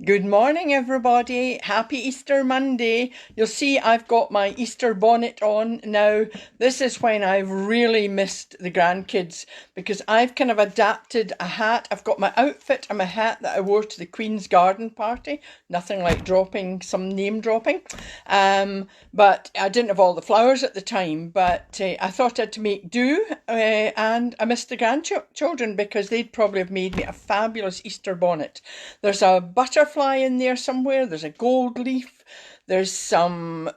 Good morning, everybody. Happy Easter Monday. You'll see I've got my Easter bonnet on now. This is when I've really missed the grandkids because I've kind of adapted a hat. I've got my outfit and my hat that I wore to the Queen's Garden party. Nothing like dropping some name dropping. But I didn't have all the flowers at the time, but I thought I'd make do, and I missed the grandchildren because they'd probably have made me a fabulous Easter bonnet. There's a butterfly in there somewhere, there's a gold leaf, there's some,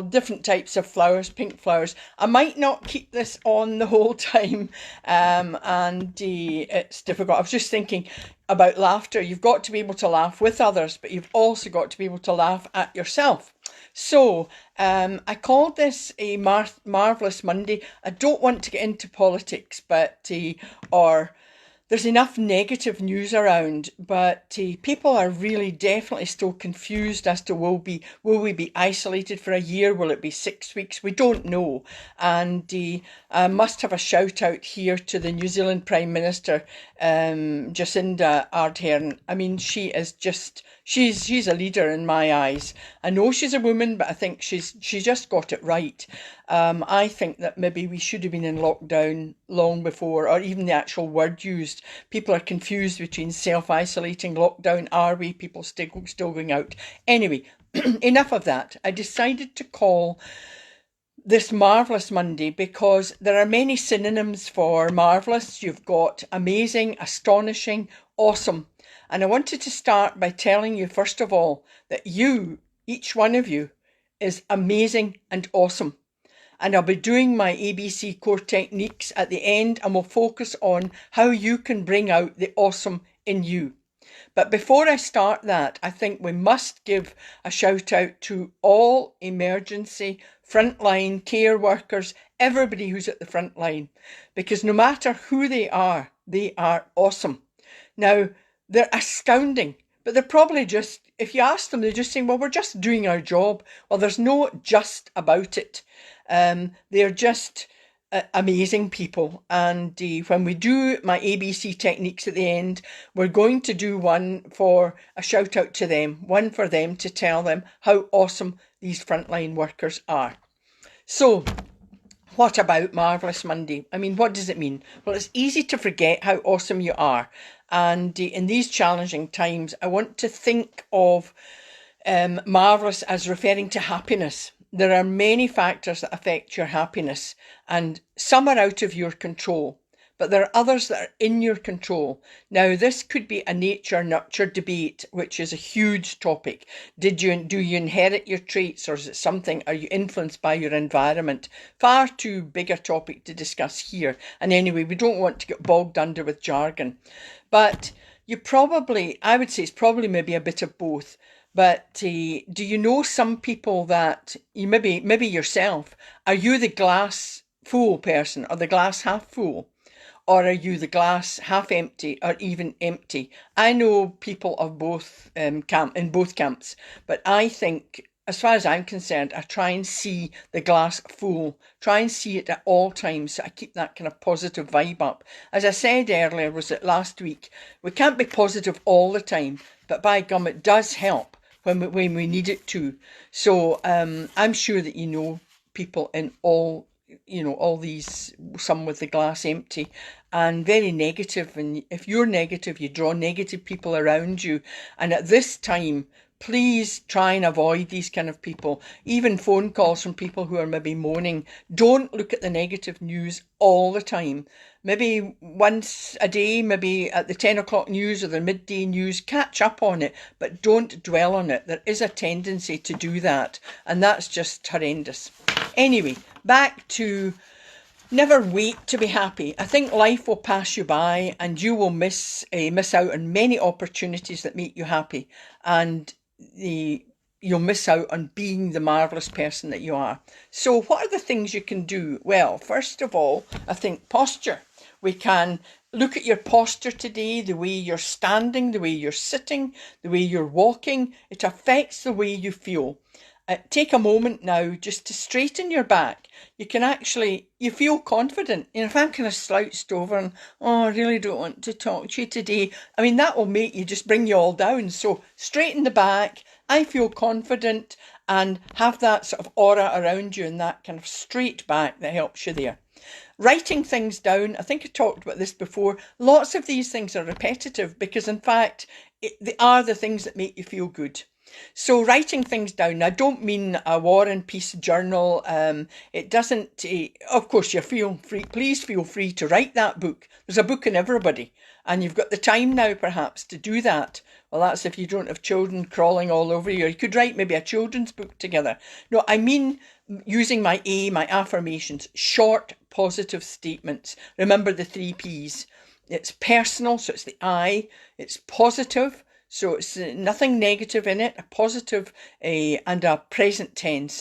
different types of flowers, pink flowers. I might not keep this on the whole time, and it's difficult. I was just thinking about laughter. You've got to be able to laugh with others, but you've also got to be able to laugh at yourself. So I called this a Marvellous Monday. I don't want to get into politics, but or there's enough negative news around, but people are really definitely still confused as to will we be isolated for a year? Will it be 6 weeks? We don't know. And I must have a shout out here to the New Zealand Prime Minister, Jacinda Ardern. I mean, she is just she's a leader in my eyes. I know she's a woman, but I think she's just got it right. I think that maybe we should have been in lockdown long before, or even the actual word used. People are confused between self-isolating, lockdown, are we, people still going out. Anyway, enough of that. I decided to call this Marvellous Monday because there are many synonyms for marvellous. You've got amazing, astonishing, awesome. And I wanted to start by telling you, first of all, that you, each one of you, is amazing and awesome. And I'll be doing my ABC core techniques at the end, and we'll focus on how you can bring out the awesome in you. But before I start that, I think we must give a shout out to all emergency frontline care workers, everybody who's at the front line, because no matter who they are awesome. Now, they're astounding, but they're probably just, if you ask them, they're just saying, well, we're just doing our job. Well, there's no just about it. They're just amazing people. And when we do my ABC techniques at the end, we're going to do one for a shout out to them, one for them to tell them how awesome these frontline workers are. So, what about Marvellous Monday? I mean, what does it mean? Well, it's easy to forget how awesome you are. And in these challenging times, I want to think of marvellous as referring to happiness. There are many factors that affect your happiness, and some are out of your control, but there are others that are in your control. Now, this could be a nature-nurture debate, which is a huge topic. Do you inherit your traits, or is it something, are you influenced by your environment? Far too big a topic to discuss here. And anyway, we don't want to get bogged under with jargon. But I would say it's probably maybe a bit of both. But do you know some people that you maybe yourself, are you the glass full person or the glass half full? Or are you the glass half empty or even empty? I know people of both in both camps, but I think, as far as I'm concerned, I try and see the glass full, try and see it at all times, so I keep that kind of positive vibe up. As I said earlier, was it last week, we can't be positive all the time, but by gum, it does help when we need it to. So I'm sure that you know people in all these, some with the glass empty and very negative. And if you're negative, you draw negative people around you. And at this time, please try and avoid these kind of people. Even phone calls from people who are maybe moaning. Don't look at the negative news all the time. Maybe once a day, maybe at the 10 o'clock news or the midday news, catch up on it, but don't dwell on it. There is a tendency to do that, and that's just horrendous. Anyway, back to never wait to be happy. I think life will pass you by and you will miss out on many opportunities that make you happy, and you'll miss out on being the marvellous person that you are. So what are the things you can do? Well, first of all, I think posture. We can look at your posture today, the way you're standing, the way you're sitting, the way you're walking. It affects the way you feel. take a moment now just to straighten your back. You can actually, you feel confident. If I'm kind of slouched over and, oh, I really don't want to talk to you today, I mean, that will make you just bring you all down. So straighten the back. I feel confident, and have that sort of aura around you and that kind of straight back that helps you there. Writing things down, I think I talked about this before. Lots of these things are repetitive because, in fact, they are the things that make you feel good. So writing things down, I don't mean a War and Peace journal. It doesn't, of course, you feel free, please feel free to write that book. There's a book in everybody, and you've got the time now perhaps to do that. Well, that's if you don't have children crawling all over you. You could write maybe a children's book together. No, I mean using my affirmations, short positive statements. Remember the 3 P's. It's personal, so it's the I. It's positive, so it's nothing negative in it, a positive and a present tense.